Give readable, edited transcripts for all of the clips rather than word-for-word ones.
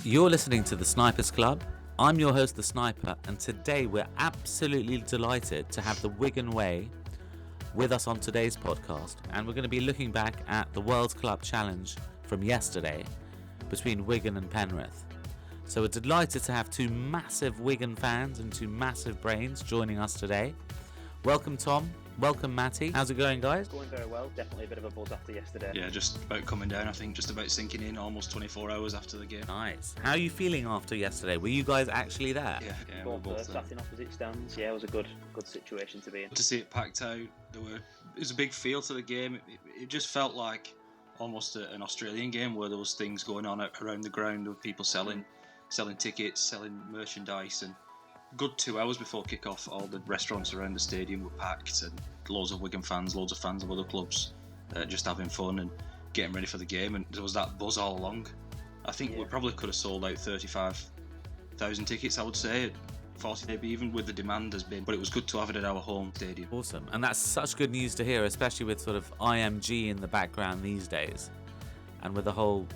You're listening to The Snipers Club. I'm your host, The Sniper, and today we're absolutely delighted to have the Wigan Way with us on today's podcast, and we're going to be looking back at the World Club Challenge from yesterday between Wigan and Penrith. So we're delighted to have two massive Wigan fans and two massive brains joining us today. Welcome, Tom. Welcome, Matty. How's it going, guys? Going very well. Definitely a bit of a buzz after yesterday. Yeah, just about coming down, I think. Just about sinking in almost 24 hours after the game. Nice. How are you feeling after yesterday? Were you guys actually there? Yeah, we both sat in opposite stands. Yeah, it was a good situation to be in. To see it packed out, it was a big feel to the game. It just felt like almost an Australian game where there was things going on around the ground with people selling tickets, selling merchandise, and good 2 hours before kick-off, all the restaurants around the stadium were packed, and loads of Wigan fans, loads of fans of other clubs, just having fun and getting ready for the game. And there was that buzz all along. I think we probably could have sold out 35,000 tickets, I would say, 40 maybe even, with the demand has been. But it was good to have it at our home stadium. Awesome, and that's such good news to hear, especially with sort of IMG in the background these days, and with the whole,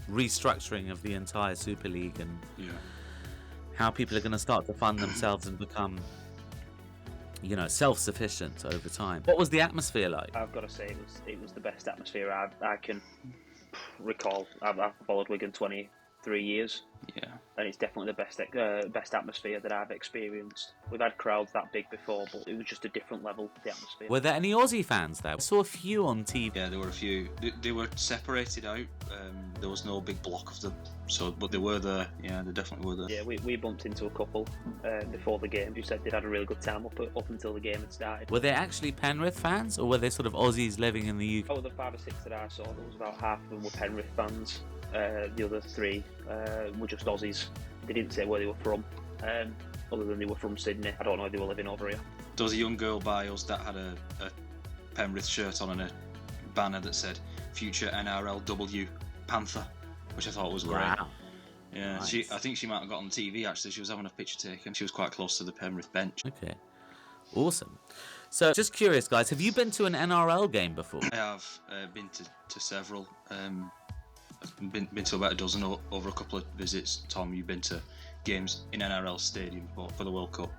restructuring of the entire Super League and how people are going to start to fund themselves and become, self-sufficient over time. What was the atmosphere like? I've got to say it was the best atmosphere I can recall. I've followed Wigan 23 years. Yeah. And it's definitely the best atmosphere that I've experienced. We've had crowds that big before, but it was just a different level, the atmosphere. Were there any Aussie fans there? I saw a few on TV. Yeah, there were a few. They were separated out. There was no big block of them. But they were there. Yeah, they definitely were there. Yeah, we bumped into a couple before the game who said they'd had a really good time up until the game had started. Were they actually Penrith fans, or were they sort of Aussies living in the UK? Oh, the 5 or 6 that I saw, there was about half of them were Penrith fans. The other 3 were just Aussies. They didn't say where they were from, other than they were from Sydney. I don't know if they were living over here. There was a young girl by us that had a Penrith shirt on and a banner that said "Future NRLW Panther," which I thought was great. Wow. Yeah, Nice. I think she might have got on TV actually. She was having a picture taken. She was quite close to the Penrith bench. Okay. Awesome. So, just curious, guys, have you been to an NRL game before? I have been to several. I've been to about a dozen over a couple of visits. Tom, you've been to games in NRL Stadium for the World Cup?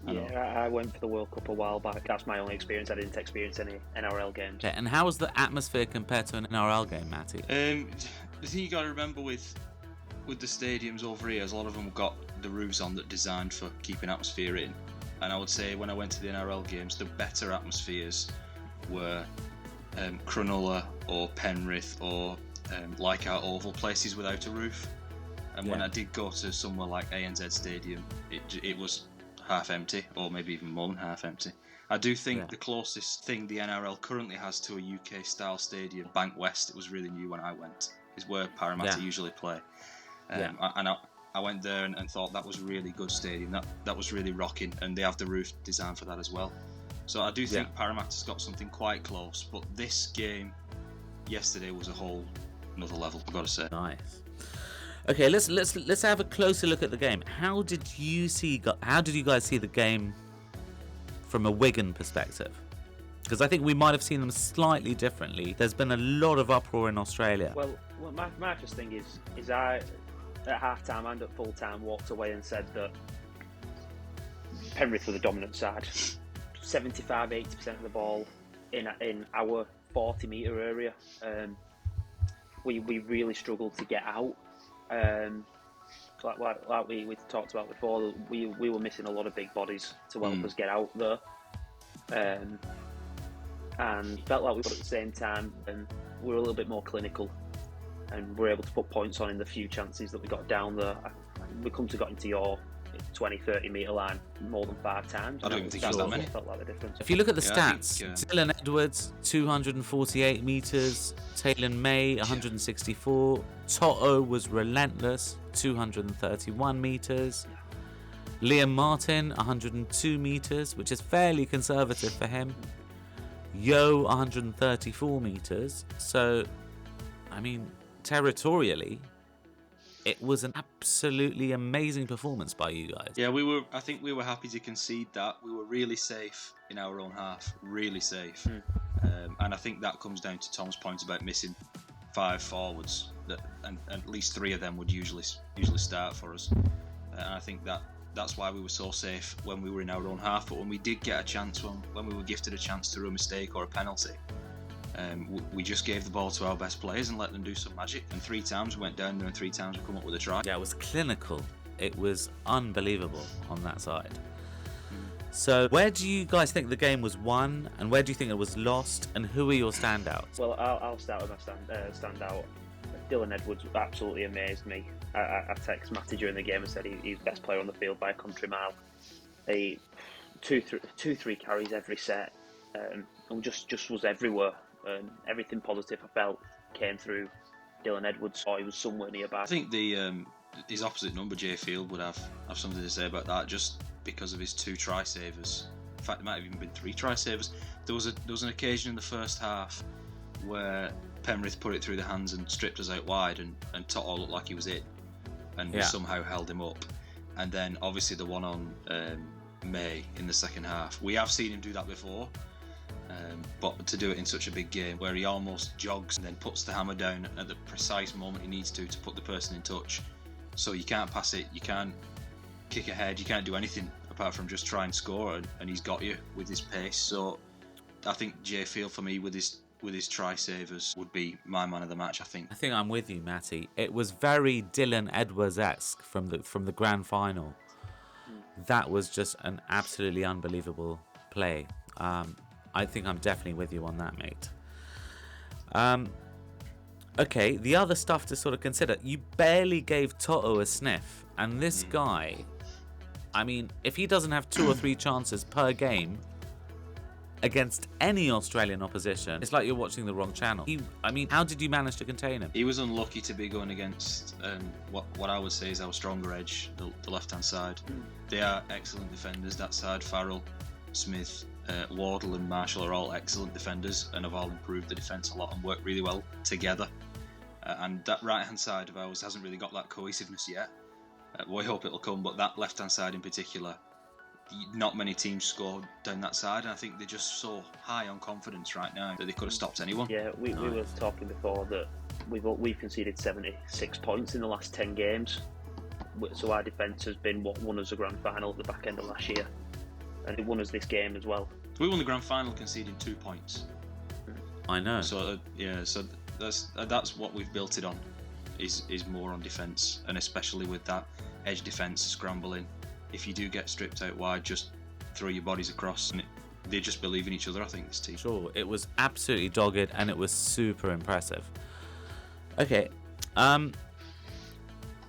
I went for the World Cup a while back. That's my only experience. I didn't experience any NRL games. Okay, and how was the atmosphere compared to an NRL game, Matty? The thing you got to remember with the stadiums over here is a lot of them got the roofs on that are designed for keeping atmosphere in. And I would say when I went to the NRL games, the better atmospheres were Cronulla or Penrith or like our oval places without a roof. And when I did go to somewhere like ANZ Stadium, it was half empty, or maybe even more than half empty. I do think the closest thing the NRL currently has to a UK style stadium, Bank West, it was really new when I went, is where Parramatta usually play. And I went there and thought that was a really good stadium. That was really rocking, and they have the roof designed for that as well. So I do think Parramatta's got something quite close, but this game yesterday was a whole another level, I've got to say. Nice. Okay, let's have a closer look at the game. How did you guys see the game from a Wigan perspective? Because I think we might have seen them slightly differently. There's been a lot of uproar in Australia. Well my first thing is I at half-time and at full-time walked away and said that Penrith were the dominant side. 75-80% of the ball in our 40-metre area. We really struggled to get out. Like we talked about before, we were missing a lot of big bodies to help us get out there. And felt like we got at the same time, and we were a little bit more clinical, and we're able to put points on in the few chances that we got down there. We couldn't have got into your 20-30 metre line more than 5 times. I don't even think it was that many. Felt like the difference. If you look at the stats, Dylan Edwards 248 metres, Taylor May 164, Toto was relentless 231 metres, Liam Martin 102 metres, which is fairly conservative for him, Yo 134 metres. So I mean, territorially, it was an absolutely amazing performance by you guys. Yeah, I think we were happy to concede that. We were really safe in our own half, really safe. And I think that comes down to Tom's point about missing 5 forwards. and at least 3 of them would usually start for us. And I think that's why we were so safe when we were in our own half. But when we did get a chance, when we were gifted a chance through a mistake or a penalty, we just gave the ball to our best players and let them do some magic. And 3 times we went down there, and 3 times we come up with a try. Yeah, it was clinical. It was unbelievable on that side. So where do you guys think the game was won, and where do you think it was lost, and who are your standouts? Well, I'll start with my standout. Dylan Edwards absolutely amazed me. I texted Matty during the game and said he's best player on the field by a country mile. He 2-3 carries every set, and just was everywhere. And everything positive I felt came through Dylan Edwards. So he was somewhere nearby. I think his opposite number, Jay Field, would have something to say about that, just because of his 2 try savers. In fact, it might have even been 3 try savers. There was an occasion in the first half where Penrith put it through the hands and stripped us out wide, and Toto looked like he was in, and we somehow held him up. And then obviously the one on May in the second half, we have seen him do that before, but to do it in such a big game where he almost jogs and then puts the hammer down at the precise moment he needs to put the person in touch. So you can't pass it, you can't kick ahead, you can't do anything apart from just try and score, and he's got you with his pace. So I think Jay Field, for me, with his try savers, would be my man of the match. I think I'm with you, Matty. It was very Dylan Edwards-esque from the grand final. That was just an absolutely unbelievable play. I think I'm definitely with you on that, mate. Okay, the other stuff to sort of consider. You barely gave Toto a sniff, and this guy, I mean, if he doesn't have 2 or 3 chances per game against any Australian opposition, it's like you're watching the wrong channel. How did you manage to contain him? He was unlucky to be going against what I would say is our stronger edge, the left-hand side. They are excellent defenders, that side. Farrell, Smith, Wardle and Marshall are all excellent defenders and have all improved the defence a lot and worked really well together. And that right-hand side of ours hasn't really got that cohesiveness yet. We hope it'll come, but that left-hand side in particular, not many teams score down that side, and I think they're just so high on confidence right now that they could have stopped anyone. Yeah, we were talking before that we've conceded 76 points in the last 10 games. So our defence has been what won us a grand final at the back end of last year, and it won us this game as well. We won the grand final conceding 2 points. I know. So so that's what we've built it on, is more on defence, and especially with that edge defence scrambling. If you do get stripped out wide, just throw your bodies across, and they just believe in each other, I think, this team. Sure, it was absolutely dogged, and it was super impressive. Okay,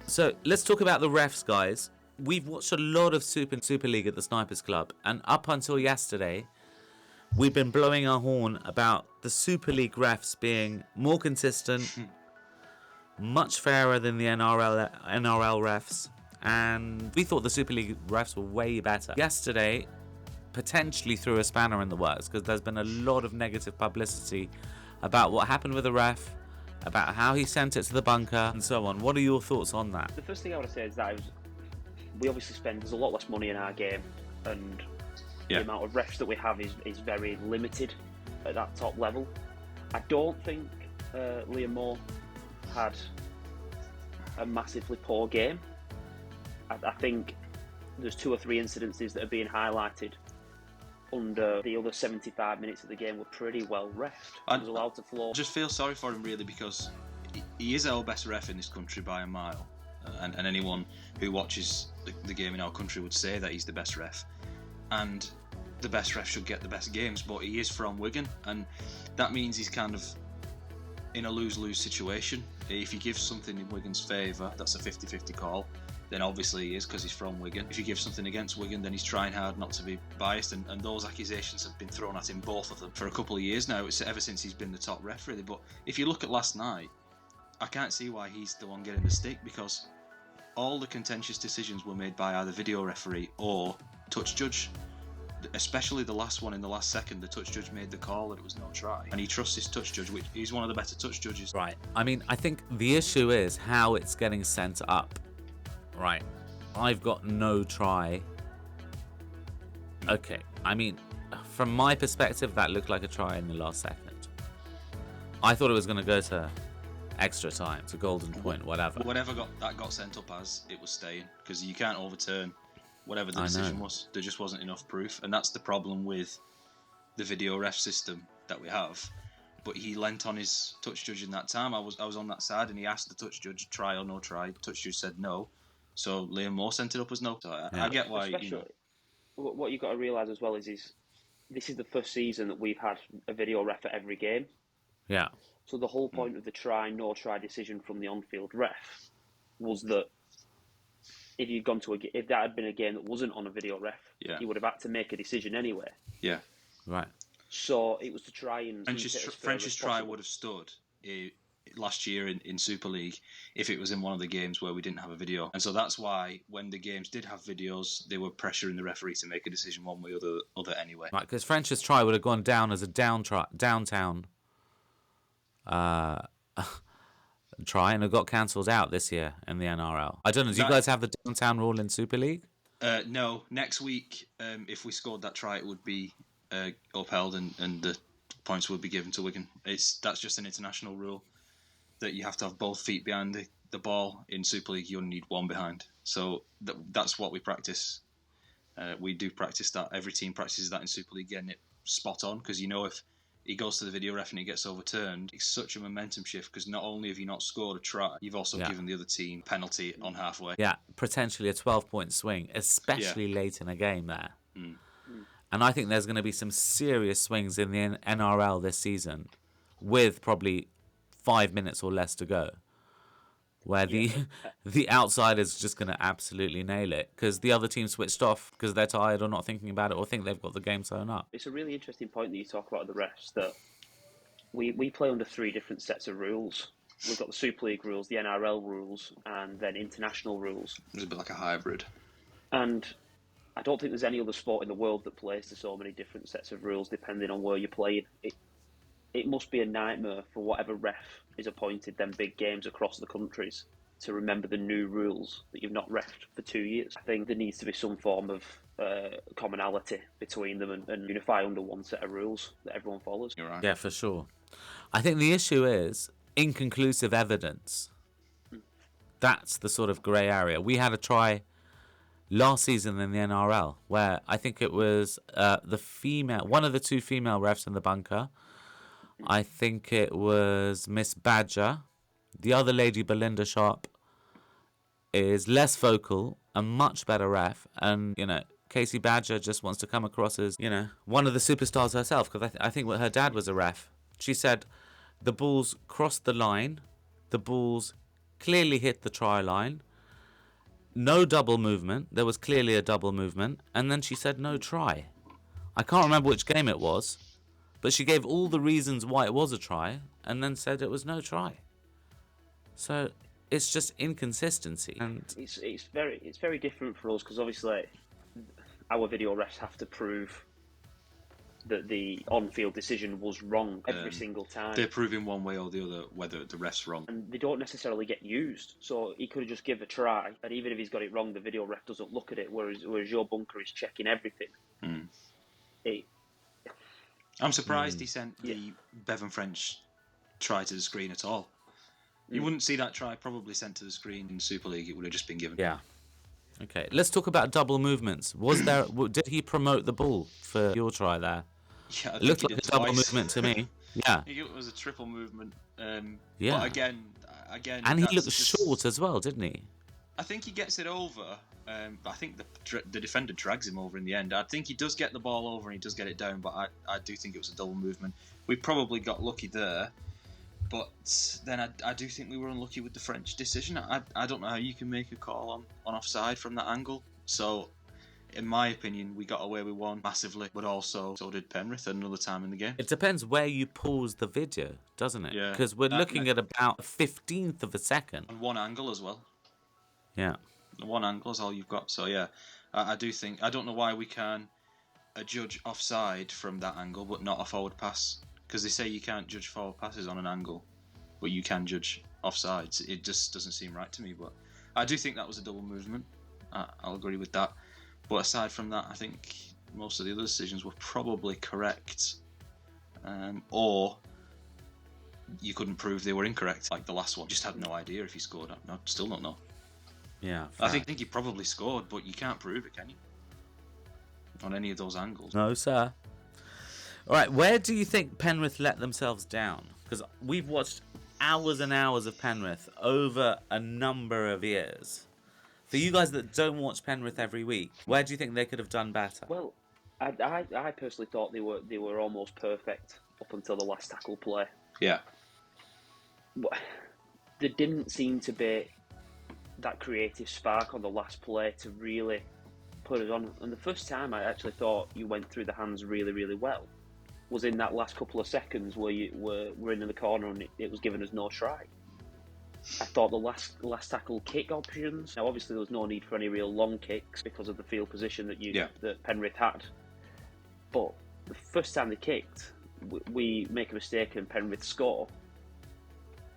so let's talk about the refs, guys. We've watched a lot of Super League at the Snipers Club, and up until yesterday, we've been blowing our horn about the Super League refs being more consistent, much fairer than the NRL refs, and we thought the Super League refs were way better. Yesterday potentially threw a spanner in the works, because there's been a lot of negative publicity about what happened with the ref, about how he sent it to the bunker, and so on. What are your thoughts on that? The first thing I want to say is that we obviously there's a lot less money in our game, and the amount of refs that we have is very limited at that top level. I don't think Liam Moore had a massively poor game. I think there's 2 or 3 incidences that are being highlighted under the other 75 minutes of the game were pretty well refed. He was allowed to floor. I just feel sorry for him, really, because he is our best ref in this country by a mile, and anyone who watches the game in our country would say that he's the best ref, and the best ref should get the best games, but he is from Wigan, and that means he's kind of in a lose-lose situation. If he gives something in Wigan's favour, that's a 50-50 call, then obviously he is, because he's from Wigan. If you give something against Wigan, then he's trying hard not to be biased, and those accusations have been thrown at him, both of them, for a couple of years now. It's ever since he's been the top ref, really. But if you look at last night, I can't see why he's the one getting the stick, because all the contentious decisions were made by either video referee or touch judge. Especially the last one in the last second, the touch judge made the call that it was no try, and he trusts his touch judge, which he's one of the better touch judges. Right. I mean, I think the issue is how it's getting sent up. Right. I've got no try. Okay. I mean, from my perspective, that looked like a try in the last second. I thought it was going to go to extra time. It's a golden point, whatever. Whatever got sent up as, it was staying, because you can't overturn whatever the decision was. There just wasn't enough proof, and that's the problem with the video ref system that we have. But he leant on his touch judge in that time. I was on that side, and he asked the touch judge, try or no try. The touch judge said no, so Liam Moore sent it up as no. So I get why. Especially, what you've got to realise as well is this is the first season that we've had a video ref at every game. Yeah. So the whole point of the try, no try decision from the on-field ref was that if that had been a game that wasn't on a video ref, he would have had to make a decision anyway. Yeah. Right. So it was to try and... French's try would have stood last year in Super League if it was in one of the games where we didn't have a video. And so that's why when the games did have videos, they were pressuring the referee to make a decision one way or the other anyway. Right, because French's try would have gone down as a downtown try, and it got cancelled out this year in the NRL. I don't know, do you guys have the downtown rule in Super League? No. Next week, if we scored that try, it would be upheld and the points would be given to Wigan. That's just an international rule that you have to have both feet behind the ball. In Super League, you only need one behind. So that's what we practice. We do practice that. Every team practices that in Super League, getting it spot on, because if he goes to the video ref and he gets overturned, it's such a momentum shift, because not only have you not scored a try, you've also given the other team a penalty on halfway. Yeah, potentially a 12-point swing, especially late in a game there. And I think there's going to be some serious swings in the NRL this season with probably 5 minutes or less to go, where the outsider's just going to absolutely nail it because the other team switched off because they're tired or not thinking about it or think they've got the game sewn up. It's a really interesting point that you talk about the refs, that we play under 3 different sets of rules. We've got the Super League rules, the NRL rules, and then international rules. It's a bit like a hybrid. And I don't think there's any other sport in the world that plays to so many different sets of rules depending on where you're playing. It must be a nightmare for whatever ref is appointed them big games across the countries to remember the new rules that you've not refed for 2 years. I think there needs to be some form of commonality between them and unify under one set of rules that everyone follows. You're right. Yeah, for sure. I think the issue is inconclusive evidence. That's the sort of grey area. We had a try last season in the NRL where I think it was one of the 2 female refs in the bunker. I think it was Miss Badger. The other lady, Belinda Sharp, is less vocal, a much better ref, and Casey Badger just wants to come across as one of the superstars herself, because I think her dad was a ref. She said the balls crossed the line, the balls clearly hit the try line, no double movement. There was clearly a double movement, and then she said no try. I can't remember which game it was, but she gave all the reasons why it was a try, and then said it was no try. So it's just inconsistency, and it's very different for us because obviously our video refs have to prove that the on-field decision was wrong every single time. They're proving one way or the other whether the ref's wrong. And they don't necessarily get used. So he could have just given a try, and even if he's got it wrong, the video ref doesn't look at it, whereas your bunker is checking everything. I'm surprised he sent the Bevan French try to the screen at all. You wouldn't see that try probably sent to the screen in Super League. It would have just been given. Yeah. Okay, let's talk about double movements. Did he promote the ball for your try there? Yeah, it looked like a double movement to me. Yeah. I think it was a triple movement. Yeah. But again, and he looked short as well, didn't he? I think he gets it over. But I think the defender drags him over in the end. I think he does get the ball over and he does get it down, but I do think it was a double movement. We probably got lucky there, but then I do think we were unlucky with the French decision. I don't know how you can make a call on offside from that angle. So, in my opinion, we got away with one massively, but also so did Penrith at another time in the game. It depends where you pause the video, doesn't it? Yeah. Because we're looking at about a 15th of a second. And one angle as well. Yeah. One angle is all you've got. So yeah, I do think, I don't know why we can judge offside from that angle but not a forward pass, because they say you can't judge forward passes on an angle but you can judge offsides. It just doesn't seem right to me, but I do think that was a double movement. I'll agree with that, but aside from that I think most of the other decisions were probably correct, or you couldn't prove they were incorrect. Like the last one, just had no idea if he scored. I still don't know. Yeah, I think he probably scored, but you can't prove it, can you? On any of those angles. No, sir. All right, where do you think Penrith let themselves down? Because we've watched hours and hours of Penrith over a number of years. For you guys that don't watch Penrith every week, where do you think they could have done better? Well, I personally thought they were almost perfect up until the last tackle play. Yeah. There didn't seem to be that creative spark on the last play to really put it on. And the first time I actually thought you went through the hands really, really well was in that last couple of seconds where you were in the corner and it was giving us no try. I thought the last tackle kick options. Now, obviously, there was no need for any real long kicks because of the field position that Penrith had. But the first time they kicked, we make a mistake and Penrith score,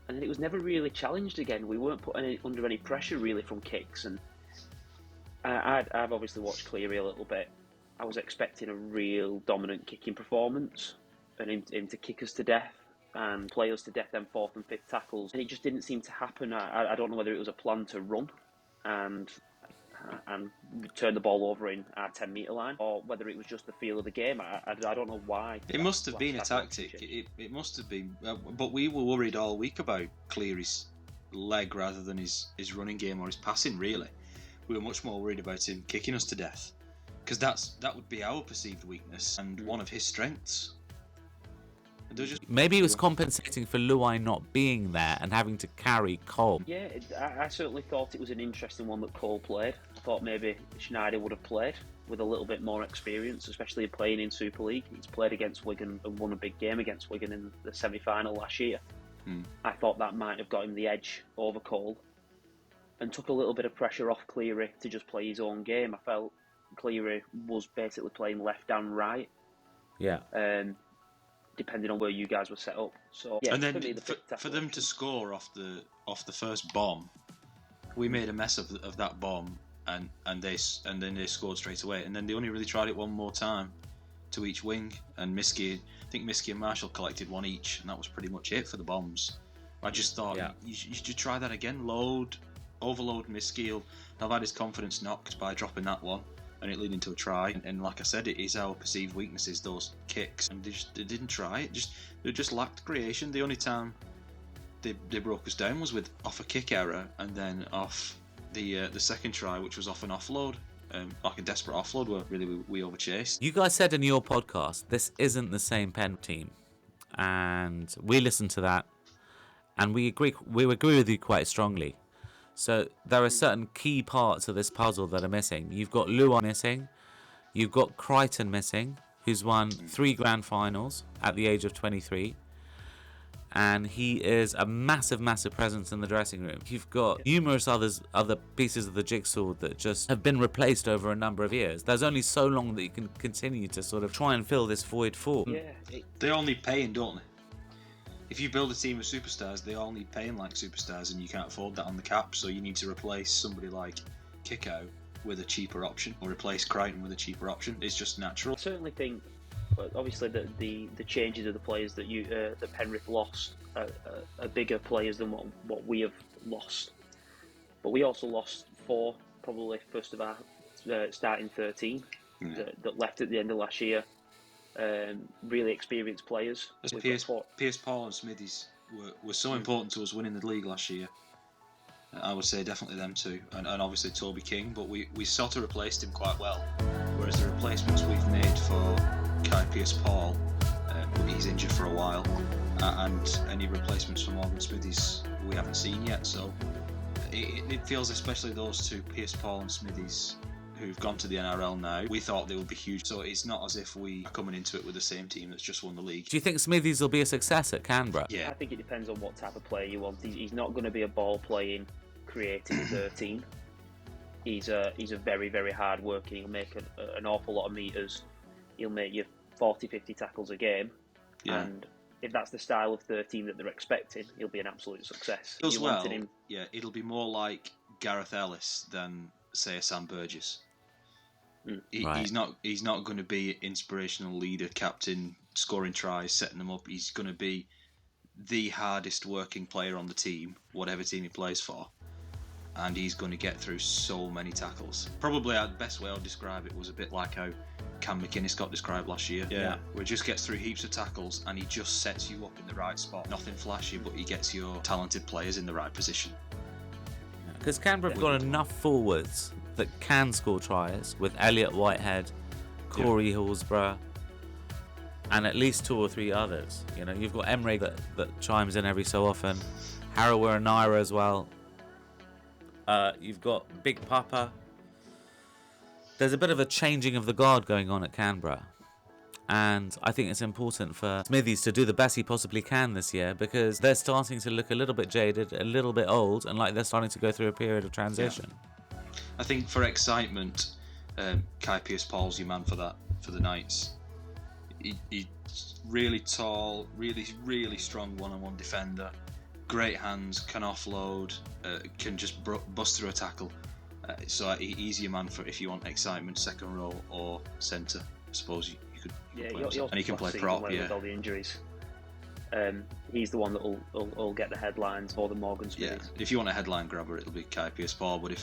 and then it was never really challenged again. We weren't put under any pressure really from kicks. And I've obviously watched Cleary a little bit. I was expecting a real dominant kicking performance and him to kick us to death and play us to death then fourth and fifth tackles, and it just didn't seem to happen. I don't know whether it was a plan to run and turn the ball over in our 10-metre line, or whether it was just the feel of the game. I don't know why. It must have been a tactic. It must have been. But we were worried all week about Cleary's leg rather than his running game or his passing, really. We were much more worried about him kicking us to death, because that would be our perceived weakness and one of his strengths. Maybe he was compensating for Luai not being there and having to carry Cole. Yeah, I certainly thought it was an interesting one that Cole played. I thought maybe Schneider would have played with a little bit more experience, especially playing in Super League. He's played against Wigan and won a big game against Wigan in the semi-final last year. I thought that might have got him the edge over Cole and took a little bit of pressure off Cleary to just play his own game. I felt Cleary was basically playing left and right. Yeah. Depending on where you guys were set up. So yeah, and then for them to score off the first bomb, we made a mess of that bomb, and then they scored straight away. And then they only really tried it one more time to each wing, and I think Miskey and Marshall collected one each, and that was pretty much it for the bombs. I just thought you should try that again. Overload Miskey. He'll have had his confidence knocked by dropping that one, and it leading to a try. And like I said, it is our perceived weaknesses, those kicks, and they didn't try it. They just lacked creation. The only time they broke us down was off a kick error, and then off the second try, which was off an offload, like a desperate offload where really we overchased. You guys said in your podcast this isn't the same Pen team, and we listened to that, and we agree with you quite strongly. So there are certain key parts of this puzzle that are missing. You've got Luai missing. You've got Crichton missing, who's won 3 grand finals at the age of 23. And he is a massive, massive presence in the dressing room. You've got numerous other pieces of the jigsaw that just have been replaced over a number of years. There's only so long that you can continue to sort of try and fill this void for. Yeah. They all need paying, don't they? If you build a team of superstars, they all need paying like superstars, and you can't afford that on the cap, so you need to replace somebody like Kickout with a cheaper option, or replace Crichton with a cheaper option. It's just natural. I certainly think, obviously, that the changes of the players that that Penrith lost are bigger players than what we have lost. But we also lost 4, probably first of our starting 13 that left at the end of last year. Really experienced players. Pierce Paul and Smithies were so important to us winning the league last year. I would say definitely them two, and obviously Toby King, but we sort of replaced him quite well, whereas the replacements we've made for Kai Pierce Paul, he's injured for a while, and any replacements for Morgan Smithies we haven't seen yet, so it feels, especially those two, Pierce Paul and Smithies, who've gone to the NRL now, we thought they would be huge. So it's not as if we are coming into it with the same team that's just won the league. Do you think Smithies will be a success at Canberra? Yeah. I think it depends on what type of player you want. He's not going to be a ball-playing, creative 13. He's a very, very hard-working. He'll make an awful lot of metres. He'll make you 40, 50 tackles a game. Yeah. And if that's the style of 13 that they're expecting, he'll be an absolute success. As well, it'll be more like Gareth Ellis than, say, a Sam Burgess. Right. He's not going to be inspirational leader, captain, scoring tries, setting them up. He's going to be the hardest working player on the team, whatever team he plays for, and he's going to get through so many tackles. Probably the best way I'll describe it was a bit like how Cam McInnes got described last year. Yeah. Where he just gets through heaps of tackles and he just sets you up in the right spot. Nothing flashy, but he gets your talented players in the right position. Because Canberra have got enough forwards that can score tries with Elliot Whitehead, Corey Hillsborough, and at least 2 or 3 others. You know, you've got Emre that chimes in every so often, Harawa and Naira as well. You've got Big Papa. There's a bit of a changing of the guard going on at Canberra. And I think it's important for Smithies to do the best he possibly can this year, because they're starting to look a little bit jaded, a little bit old, and like they're starting to go through a period of transition. Yeah. I think for excitement, Kai Pearce-Paul's your man for the Knights. He's really tall, really strong one-on-one defender. Great hands, can offload, can just bust through a tackle. So he's your man for if you want excitement, second row or centre. I suppose you could. And he can play prop. With all the injuries, he's the one that will get the headlines more than Morgan Smith. Yeah. If you want a headline grabber, it'll be Kai Pearce-Paul. But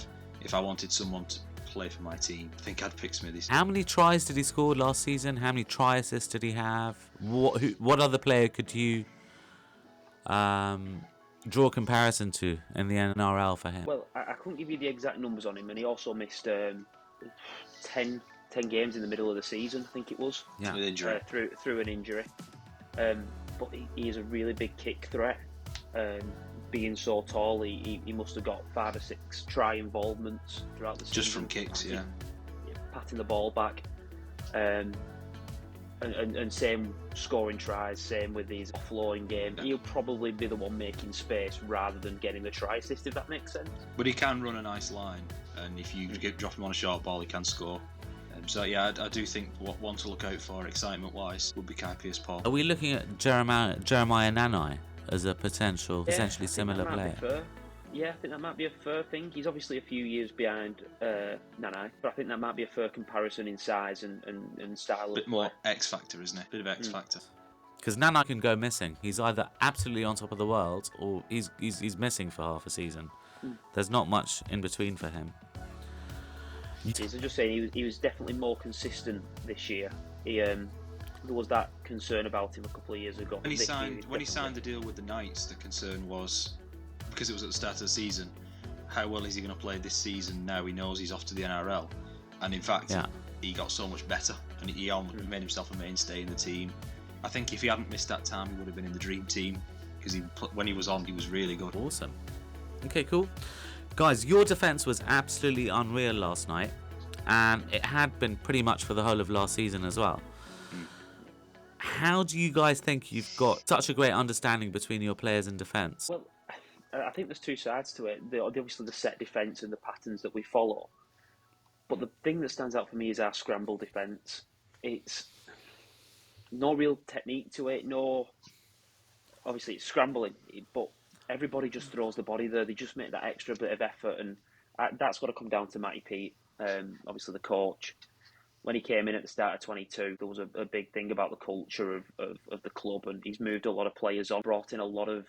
if I wanted someone to play for my team, I think I'd pick Smithies. How many tries did he score last season? How many try assists did he have? What other player could you draw a comparison to in the NRL for him? Well, I couldn't give you the exact numbers on him, and he also missed 10 games in the middle of the season, I think it was. Yeah. With injury. Through an injury. But he is a really big kick threat. Being so tall, he must have got 5 or 6 try involvements throughout the season. Just from kicks, patting the ball back. And same scoring tries, same with these offloading game. Yeah. He'll probably be the one making space rather than getting the try assist, if that makes sense. But he can run a nice line, and if you drop him on a short ball, he can score. So yeah, I do think one to look out for, excitement-wise, would be Kai Pearce-Paul. Are we looking at Jeremiah Nanai as a potentially similar player? Yeah, I think that might be a fair thing. He's obviously a few years behind Nanai, but I think that might be a fair comparison in size and style. A bit more X factor, isn't it? Bit of X factor. Because Nanai can go missing. He's either absolutely on top of the world or he's missing for half a season. There's not much in between for him. I'm just saying he was definitely more consistent this year. There was that concern about him a couple of years ago. When he signed the deal with the Knights, the concern was, because it was at the start of the season, how well is he going to play this season now he knows he's off to the NRL? And in fact, he got so much better, and he made himself a mainstay in the team. I think if he hadn't missed that time, he would have been in the dream team, because when he was on, he was really good. Awesome. Okay, cool. Guys, your defence was absolutely unreal last night, and it had been pretty much for the whole of last season as well. How do you guys think you've got such a great understanding between your players in defence? Well, I think there's 2 sides to it. Obviously the set defence and the patterns that we follow. But the thing that stands out for me is our scramble defence. It's no real technique to it. Obviously it's scrambling, but everybody just throws the body there. They just make that extra bit of effort, and that's got to come down to Matty Pete, obviously the coach. When he came in at the start of 22, there was a big thing about the culture of the club, and he's moved a lot of players on, brought in a lot of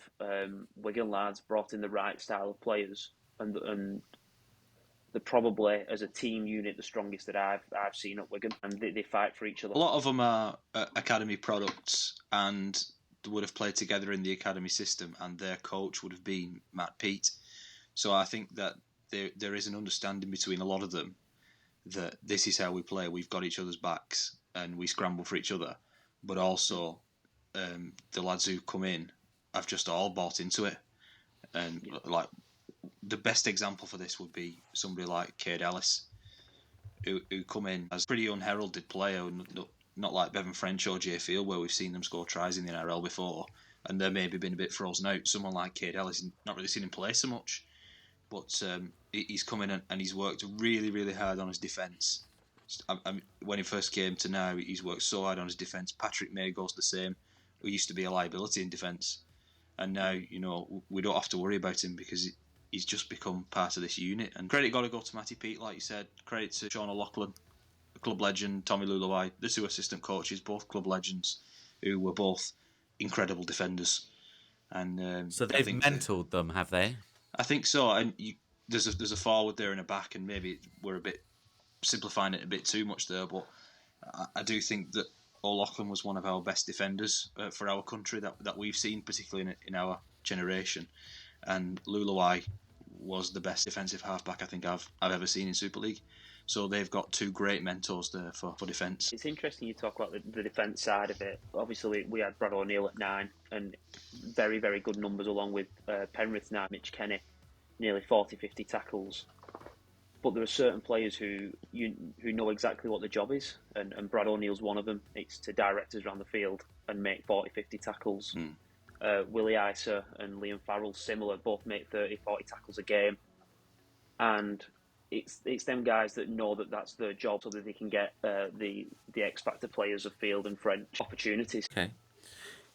Wigan lads, brought in the right style of players, and they're probably, as a team unit, the strongest that I've seen at Wigan, and they fight for each other. A lot of them are academy products, and they would have played together in the academy system, and their coach would have been Matt Pete. So I think that there is an understanding between a lot of them that this is how we play. We've got each other's backs and we scramble for each other. But also, the lads who come in have just all bought into it. And like the best example for this would be somebody like Cade Ellis, who come in as a pretty unheralded player, not like Bevan French or Jay Field, where we've seen them score tries in the NRL before, and they've maybe been a bit frozen out. Someone like Cade Ellis, not really seen him play so much. But he's come in and he's worked really, really hard on his defence. When he first came to now, he's worked so hard on his defence. Patrick May goes the same, who used to be a liability in defence. And now, we don't have to worry about him because he's just become part of this unit. And credit got to go to Matty Pete, like you said. Credit to Sean O'Loughlin, a club legend, Tommy Lulawai, the 2 assistant coaches, both club legends, who were both incredible defenders. And So they've mentored them, have they? I think so. And there's a forward there and a back, and maybe we're a bit simplifying it a bit too much there, but I do think that O'Loughlin was one of our best defenders for our country that we've seen, particularly in our generation. And Luluai was the best defensive halfback I think I've ever seen in Super League. So they've got two great mentors there for defence. It's interesting you talk about the defence side of it. Obviously, we had Brad O'Neill at 9, and very, very good numbers along with Penrith now, Mitch Kenny, nearly 40, 50 tackles. But there are certain players who know exactly what the job is, and Brad O'Neill's one of them. It's to direct us around the field and make 40, 50 tackles. Willie Isa and Liam Farrell, similar, both make 30, 40 tackles a game. And it's them guys that know that that's their job, so that they can get the X Factor players of Field and French opportunities. Okay,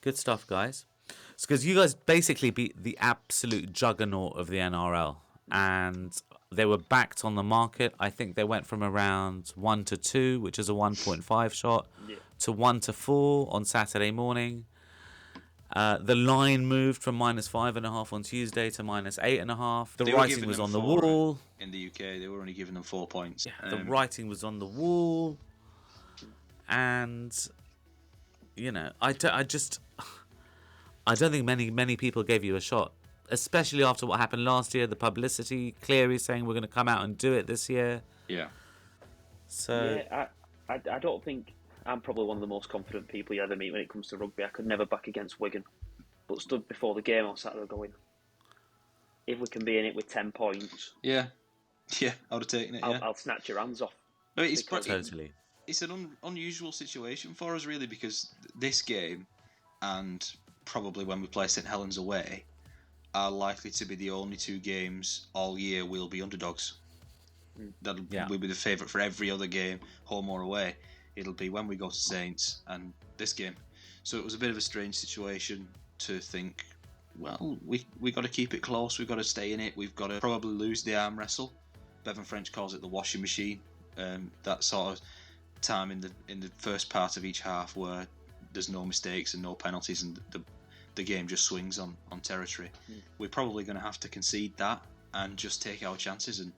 good stuff, guys. It's because you guys basically beat the absolute juggernaut of the NRL, and they were backed on the market. I think they went from around 1 to 2, which is a 1.5 shot, to 1 to 4 on Saturday morning. The line moved from -5.5 on Tuesday to -8.5. The writing was on the wall. In the UK, they were only giving them 4 points. The writing was on the wall, and I don't think many people gave you a shot, especially after what happened last year. The publicity, Cleary saying we're going to come out and do it this year. Yeah. So I don't think. I'm probably one of the most confident people you ever meet when it comes to rugby. I could never back against Wigan, but stood before the game on Saturday going, if we can be in it with 10 points, I would have taken it. I'll snatch your hands off. No, it's totally. It's an unusual situation for us, really, because this game and probably when we play St Helens away are likely to be the only two games all year we'll be underdogs. We'll be the favourite for every other game, home or away. It'll be when we go to Saints and this game. So it was a bit of a strange situation to think, well, we got to keep it close, we've got to stay in it, we've got to probably lose the arm wrestle. Bevan French calls it the washing machine. That sort of time in the first part of each half where there's no mistakes and no penalties and the game just swings on territory. We're probably going to have to concede that and just take our chances, and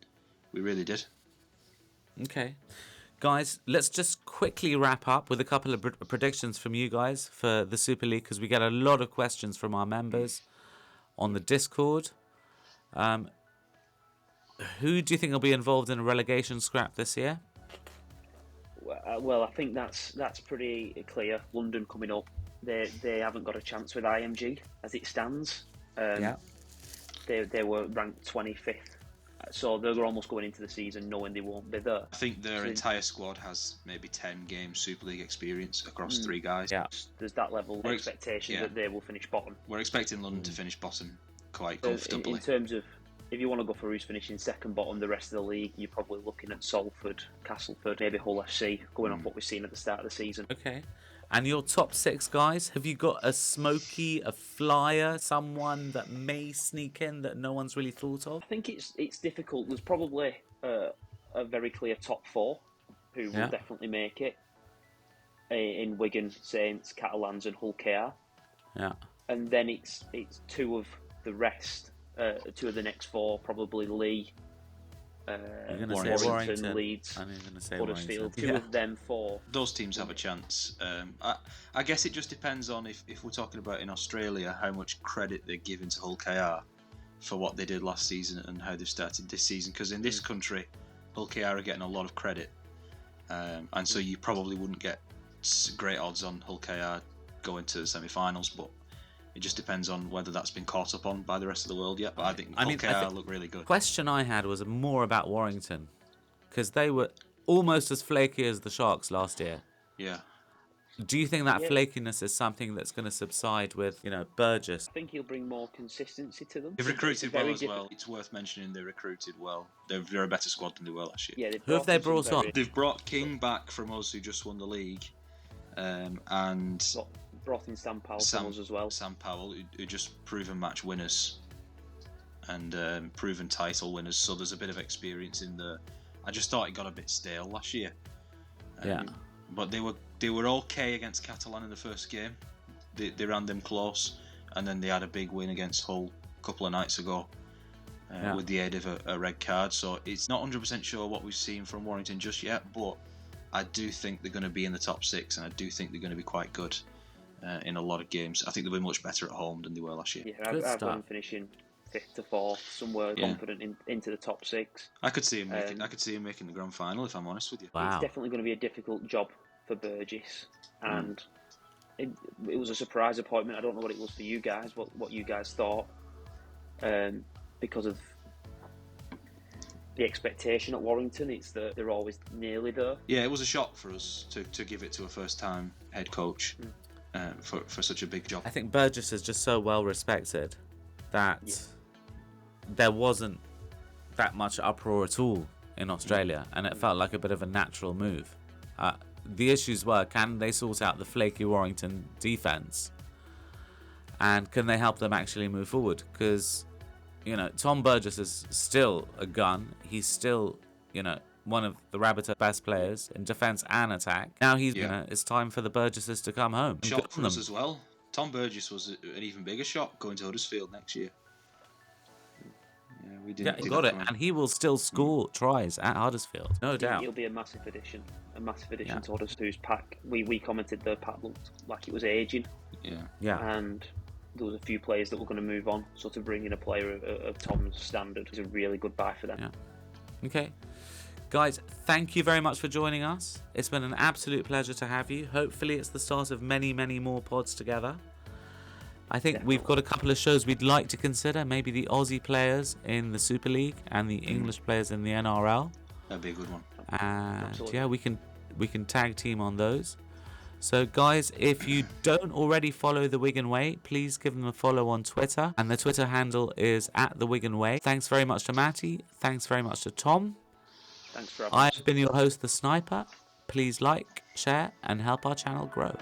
we really did. Okay. Guys, let's just quickly wrap up with a couple of predictions from you guys for the Super League, because we get a lot of questions from our members on the Discord. Who do you think will be involved in a relegation scrap this year? Well, I think that's pretty clear. London coming up, they haven't got a chance with IMG as it stands. They were ranked 25th. So they're almost going into the season knowing they won't be there. I think their entire squad has maybe 10 games Super League experience across 3 guys. Yeah. There's that level of expectation that they will finish bottom. We're expecting London to finish bottom quite comfortably. In terms of, if you want to go for who's finishing second bottom the rest of the league, you're probably looking at Salford, Castleford, maybe Hull FC, going off what we've seen at the start of the season. Okay. And your top 6 guys, have you got a smoky, a flyer, someone that may sneak in that no one's really thought of? I think it's difficult. There's probably a very clear top 4 who will definitely make it in Wigan, Saints, Catalans and Hull KR. Yeah. And then it's 2 of the rest, 2 of the next 4, probably Lee, Warrington, Leeds, Huddersfield. 2 of them 4. Those teams have a chance. I guess it just depends on if we're talking about in Australia, how much credit they're giving to Hull KR for what they did last season and how they've started this season. Because in this country, Hull KR are getting a lot of credit, and so you probably wouldn't get great odds on Hull KR going to the semi-finals, but it just depends on whether that's been caught up on by the rest of the world yet. But I think Hull KR look really good. The question I had was more about Warrington, because they were almost as flaky as the Sharks last year. Yeah. Do you think that flakiness is something that's going to subside with, Burgess? I think he'll bring more consistency to them. They've recruited well as well. It's worth mentioning they recruited well. They're a better squad than they were last year. Yeah, who have they brought on? They've brought King back from us, who just won the league, and brought in Sam Powell from us as well. Sam Powell, who just proven match winners and proven title winners. So there's a bit of experience in there. I just thought it got a bit stale last year. But they were okay against Catalan in the first game. They ran them close, and then they had a big win against Hull a couple of nights ago with the aid of a red card. So it's not 100% sure what we've seen from Warrington just yet, but I do think they're going to be in the top 6, and I do think they're going to be quite good in a lot of games. I think they'll be much better at home than they were last year. Yeah, I've got them finishing 5th to 4th, somewhere confident into the top 6. I could see him making the grand final, if I'm honest with you. It's definitely going to be a difficult job for Burgess, and it was a surprise appointment. I don't know what it was for you guys, what you guys thought, because of the expectation at Warrington. It's that they're always nearly there. Yeah, it was a shock for us to give it to a first-time head coach for such a big job. I think Burgess is just so well respected that there wasn't that much uproar at all in Australia, and it felt like a bit of a natural move. The issues were, can they sort out the flaky Warrington defence, and can they help them actually move forward? Because, Tom Burgess is still a gun. He's still, one of the Rabbitohs' best players in defence and attack. Now it's time for the Burgesses to come home. Shock for us as well. Tom Burgess was an even bigger shock going to Huddersfield next year. Yeah, we didn't. Yeah, he got it, and he will still score tries at Huddersfield, no doubt. He'll be a massive addition to Huddersfield's pack. We commented the pack looked like it was aging. Yeah. And there was a few players that were going to move on, so to bring in a player of Tom's standard is a really good buy for them. Yeah. Okay. Guys, thank you very much for joining us. It's been an absolute pleasure to have you. Hopefully it's the start of many, many more pods together. I think we've got a couple of shows we'd like to consider, maybe the Aussie players in the Super League and the English players in the NRL. That'd be a good one. And yeah, we can tag team on those. So guys, if you don't already follow The Wigan Way, please give them a follow on Twitter, and the Twitter handle is @TheWiganWay. Thanks very much to Matty. Thanks very much to Tom. Thanks for having us. I've been your host, The Sniper. Please like, share, and help our channel grow.